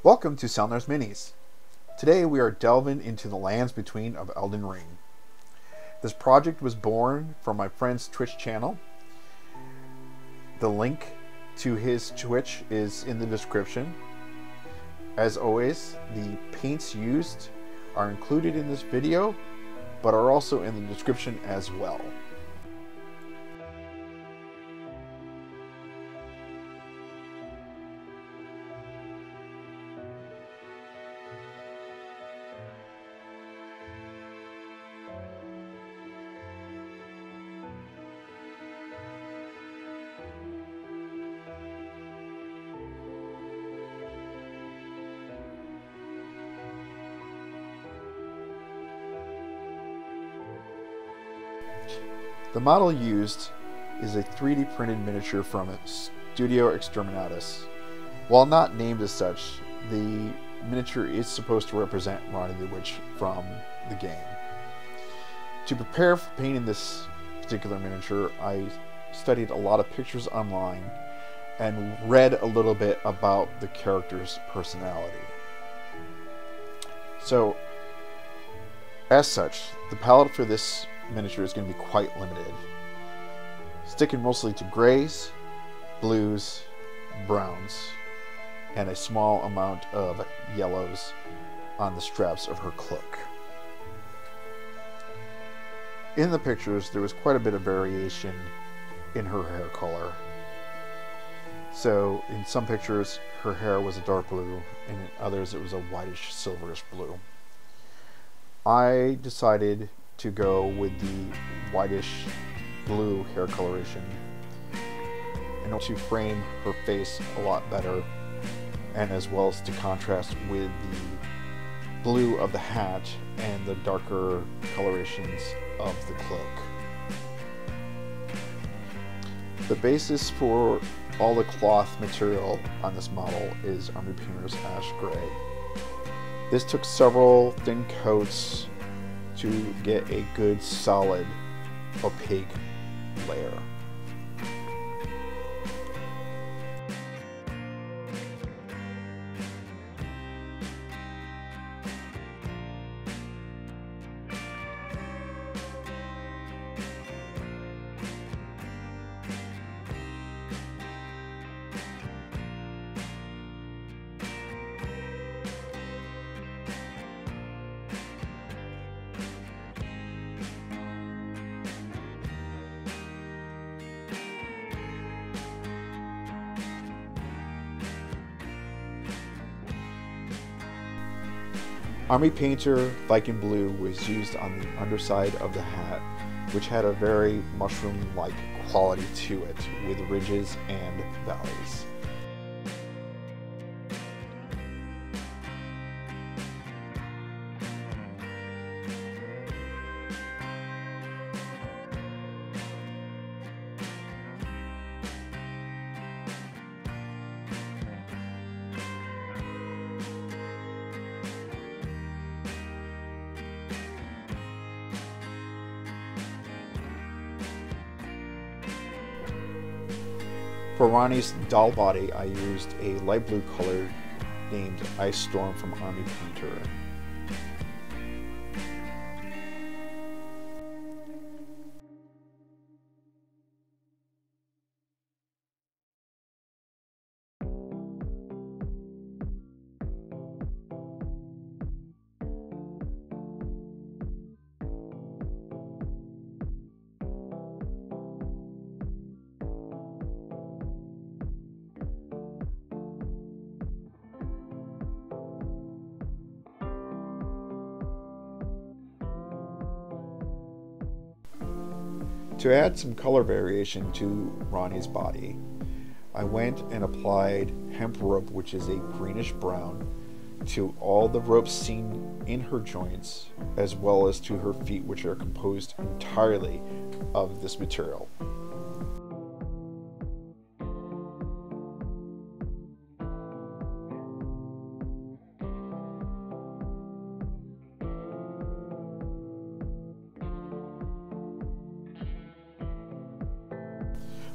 Welcome to Selner's Minis. Today we are delving into the lands between of Elden Ring. This project was born from my friend's Twitch channel. The link to his Twitch is in the description. As always, the paints used are included in this video, but are also in the description as well. The model used is a 3D printed miniature from Studio Exterminatus. While not named as such, the miniature is supposed to represent Ranni the Witch from the game. To prepare for painting this particular miniature, I studied a lot of pictures online and read a little bit about the character's personality. So, as such, the palette for this miniature is going to be quite limited, sticking mostly to grays, blues, browns, and a small amount of yellows on the straps of her cloak. In the pictures, there was quite a bit of variation in her hair color. So in some pictures her hair was a dark blue, and in others it was a whitish silverish blue. I decided to go with the whitish blue hair coloration in order to frame her face a lot better, and as well as to contrast with the blue of the hat and the darker colorations of the cloak. The basis for all the cloth material on this model is Army Painter's Ash Gray. This took several thin coats to get a good solid opaque layer. Army Painter Viking Blue was used on the underside of the hat, which had a very mushroom-like quality to it, with ridges and valleys. For Ranni's doll body, I used a light blue color named Ice Storm from Army Painter. To add some color variation to Ranni's body, I went and applied hemp rope, which is a greenish brown, to all the ropes seen in her joints, as well as to her feet, which are composed entirely of this material.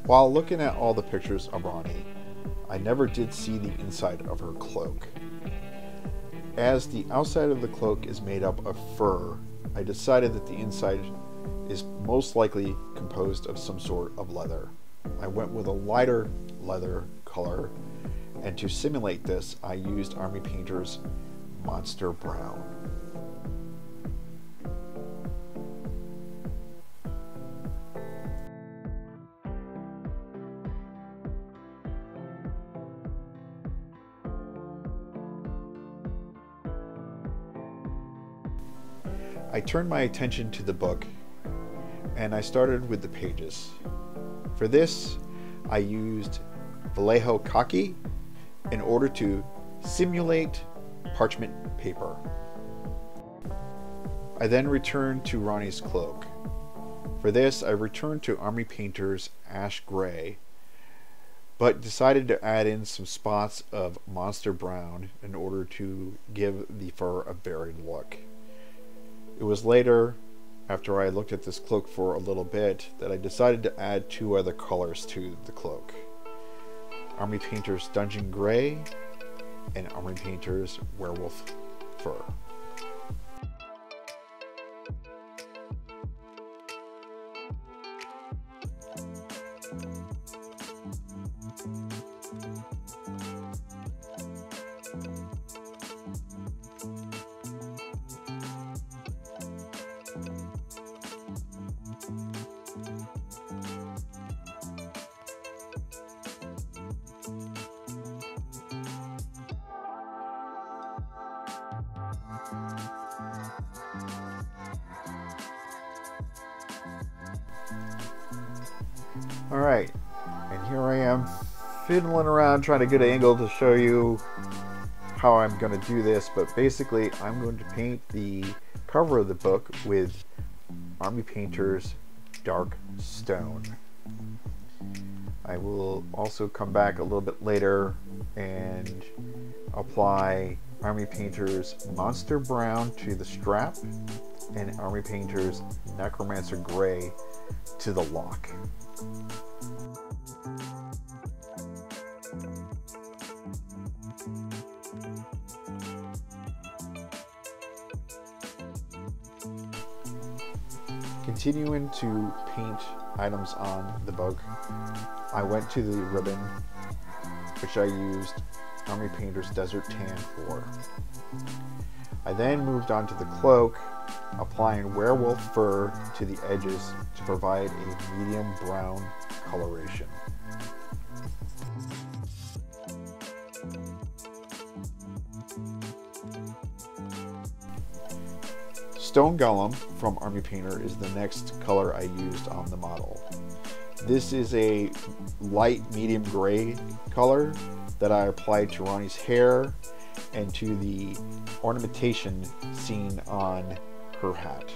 While looking at all the pictures of Ranni, I never did see the inside of her cloak. As the outside of the cloak is made up of fur, I decided that the inside is most likely composed of some sort of leather. I went with a lighter leather color, and to simulate this, I used Army Painter's Monster Brown. I turned my attention to the book, and I started with the pages. For this, I used Vallejo Khaki in order to simulate parchment paper. I then returned to Ronnie's cloak. For this, I returned to Army Painter's Ash Gray, but decided to add in some spots of Monster Brown in order to give the fur a varied look. It was later, after I looked at this cloak for a little bit, that I decided to add two other colors to the cloak. Army Painter's Dungeon Gray and Army Painter's Werewolf Fur. Alright, and here I am fiddling around trying to get an angle to show you how I'm going to do this, but basically I'm going to paint the cover of the book with Army Painter's Dark Stone. I will also come back a little bit later and apply Army Painter's Monster Brown to the strap and Army Painter's Necromancer Gray to the lock. Continuing to paint items on the book, I went to the ribbon, which I used Army Painter's Desert Tan for. I then moved on to the cloak, applying werewolf fur to the edges to provide a medium brown coloration. Stone Golem from Army Painter is the next color I used on the model. This is a light medium gray color that I applied to Ronnie's hair and to the ornamentation seen on her hat.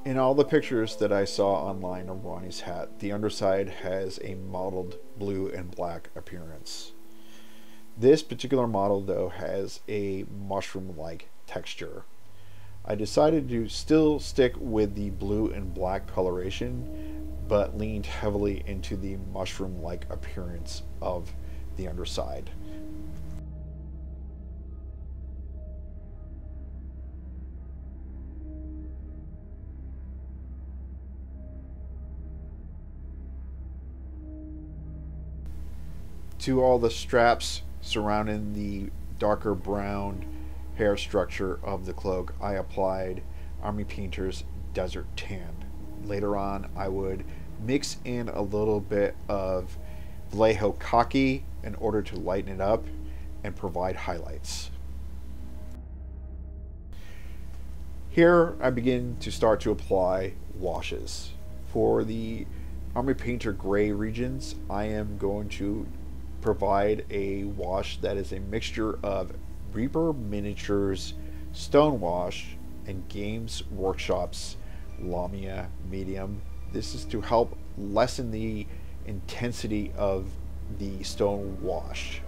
In all the pictures that I saw online of Ronnie's hat, the underside has a mottled blue and black appearance. This particular model, though, has a mushroom-like texture. I decided to still stick with the blue and black coloration, but leaned heavily into the mushroom-like appearance of the underside. To all the straps surrounding the darker brown hair structure of the cloak, I applied Army Painter's Desert Tan. Later on, I would mix in a little bit of Vallejo Khaki in order to lighten it up and provide highlights. Here, I begin to start to apply washes. For the Army Painter Gray regions, I am going to provide a wash that is a mixture of Reaper Miniatures Stone Wash and Games Workshop's Lahmain Medium. This is to help lessen the intensity of the stone wash.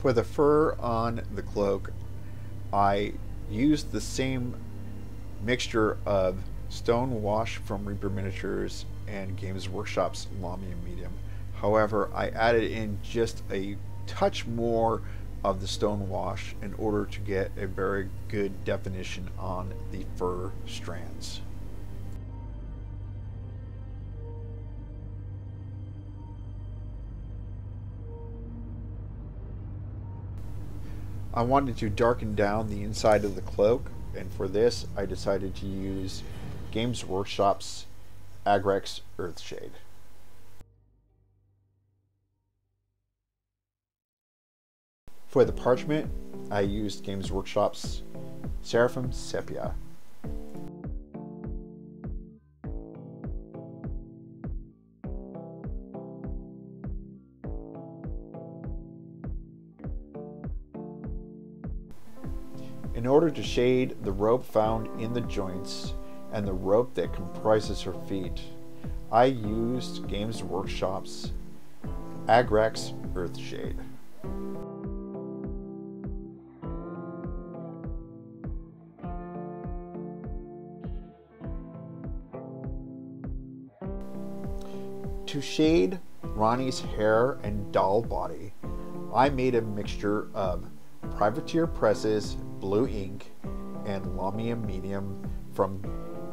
For the fur on the cloak, I used the same mixture of stone wash from Reaper Miniatures and Games Workshop's Lahmain medium. However, I added in just a touch more of the stone wash in order to get a very good definition on the fur strands. I wanted to darken down the inside of the cloak, and for this I decided to use Games Workshop's Agrax Earthshade. For the parchment, I used Games Workshop's Seraphim Sepia. In order to shade the rope found in the joints and the rope that comprises her feet, I used Games Workshop's Agrax Earthshade. To shade Ronnie's hair and doll body, I made a mixture of Privateer Press's blue ink and Lahmain medium from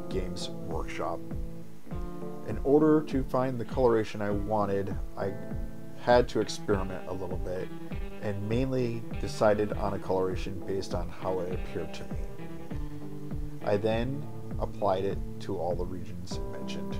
Games Workshop. In order to find the coloration I wanted, I had to experiment a little bit and mainly decided on a coloration based on how it appeared to me. I then applied it to all the regions mentioned.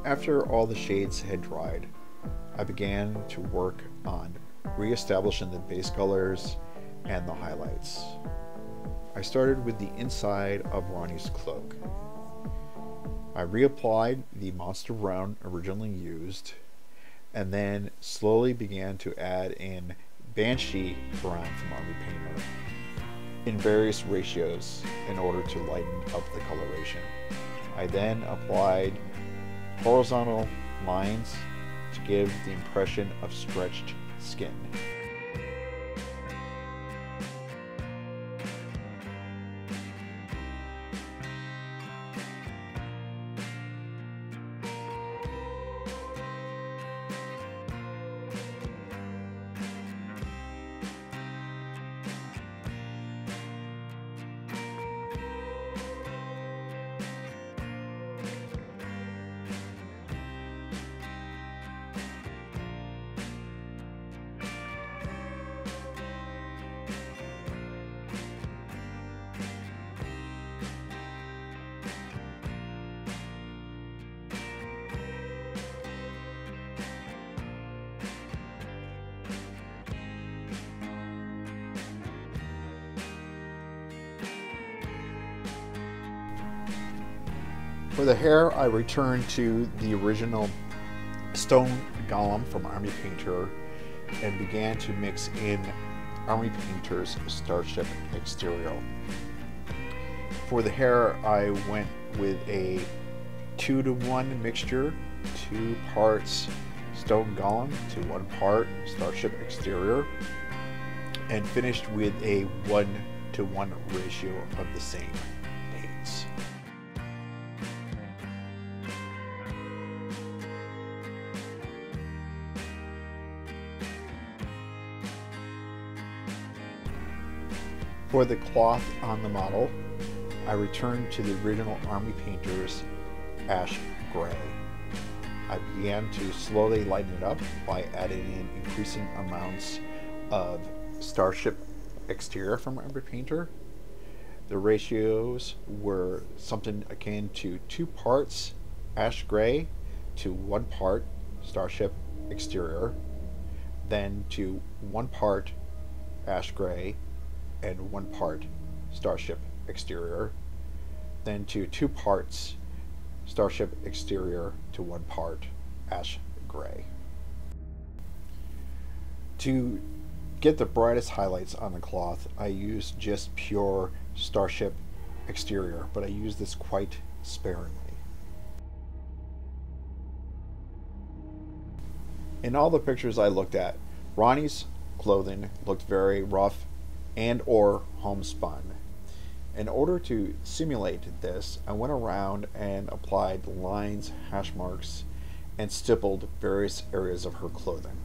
After all the shades had dried, I began to work on re-establishing the base colors and the highlights. I started with the inside of Ronnie's cloak. I reapplied the monster brown originally used, and then slowly began to add in Banshee brown from Army Painter in various ratios in order to lighten up the coloration. I then applied horizontal lines to give the impression of stretched skin. For the hair, I returned to the original stone golem from Army Painter and began to mix in Army Painter's Starship exterior. For the hair, I went with a 2-to-1 mixture, 2 parts stone golem to 1 part Starship exterior, and finished with a 1-to-1 ratio of the same paints. For the cloth on the model, I returned to the original Army Painter's ash gray. I began to slowly lighten it up by adding in increasing amounts of Starship exterior from Army Painter. The ratios were something akin to 2 parts ash gray to 1 part Starship exterior. then to 1 part ash gray and 1 part Starship exterior, then to 2 parts Starship exterior to 1 part ash gray. To get the brightest highlights on the cloth, I use just pure Starship exterior, but I use this quite sparingly. In all the pictures I looked at, Ronnie's clothing looked very rough and or homespun. In order to simulate this, I went around and applied lines, hash marks, and stippled various areas of her clothing.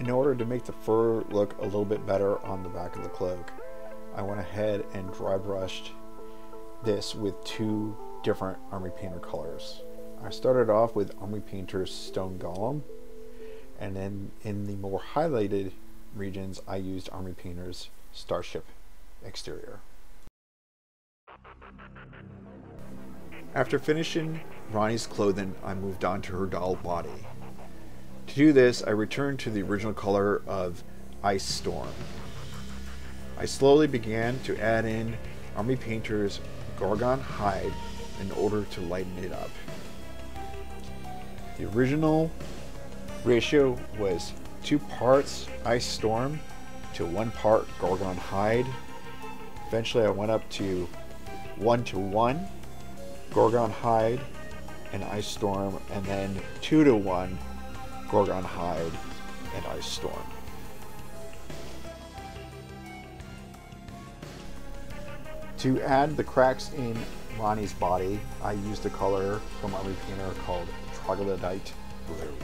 In order to make the fur look a little bit better on the back of the cloak, I went ahead and dry brushed this with two different Army Painter colors. I started off with Army Painter's Stone Golem, and then in the more highlighted regions I used Army Painter's Starship exterior. After finishing Ronnie's clothing, I moved on to her doll body. To do this, I returned to the original color of Ice Storm. I slowly began to add in Army Painter's Gorgon hide in order to lighten it up. The original ratio was 2 parts Ice Storm to 1 part Gorgon hide. Eventually I went up to 1:1 Gorgon hide and Ice Storm, and then 2:1 Gorgon hide and Ice Storm. To add the cracks in Ronnie's body, I used a color from Army Painter called Troglodyte Blue.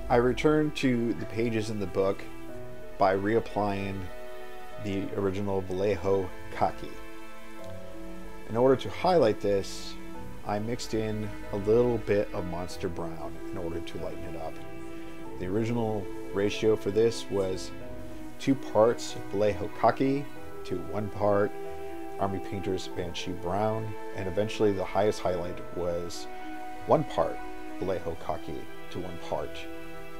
I returned to the pages in the book by reapplying the original Vallejo Khaki. In order to highlight this, I mixed in a little bit of Monster Brown in order to lighten it up. The original ratio for this was 2 parts Vallejo Khaki to 1 part Army Painter's Banshee Brown, and eventually the highest highlight was 1 part Vallejo Khaki to 1 part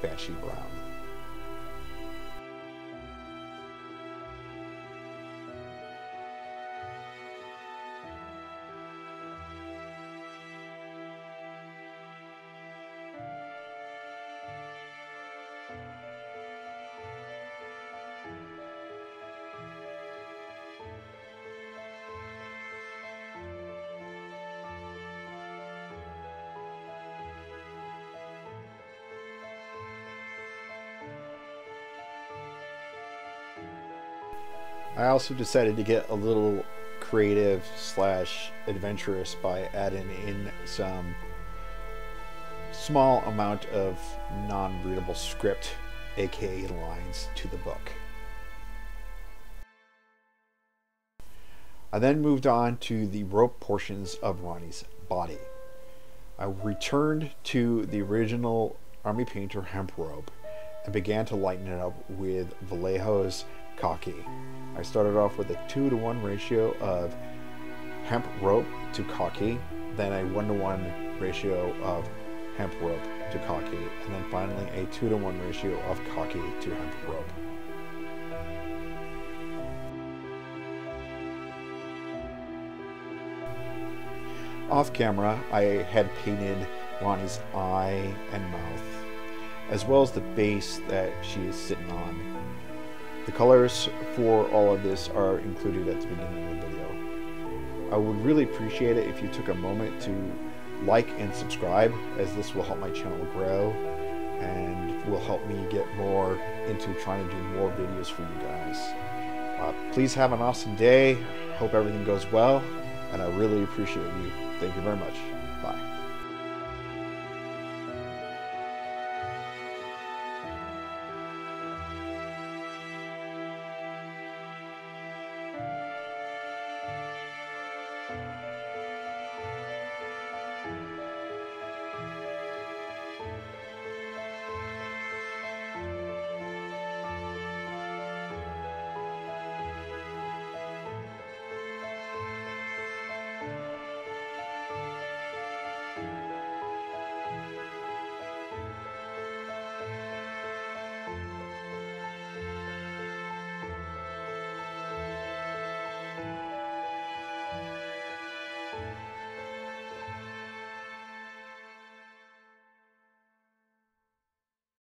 Banshee Brown. I also decided to get a little creative slash adventurous by adding in some small amount of non-readable script, aka lines, to the book. I then moved on to the rope portions of Ronnie's body. I returned to the original Army Painter hemp rope and began to lighten it up with Vallejo's Khaki. I started off with a 2:1 ratio of hemp rope to khaki, then a 1-to-1 ratio of hemp rope to khaki, and then finally a 2-to-1 ratio of khaki to hemp rope. Off camera, I had painted Ronnie's eye and mouth, as well as the base that she is sitting on. The colors for all of this are included at the beginning of the video. I would really appreciate it if you took a moment to like and subscribe, as this will help my channel grow and will help me get more into trying to do more videos for you guys. Please have an awesome day. Hope everything goes well, and I really appreciate you. Thank you very much.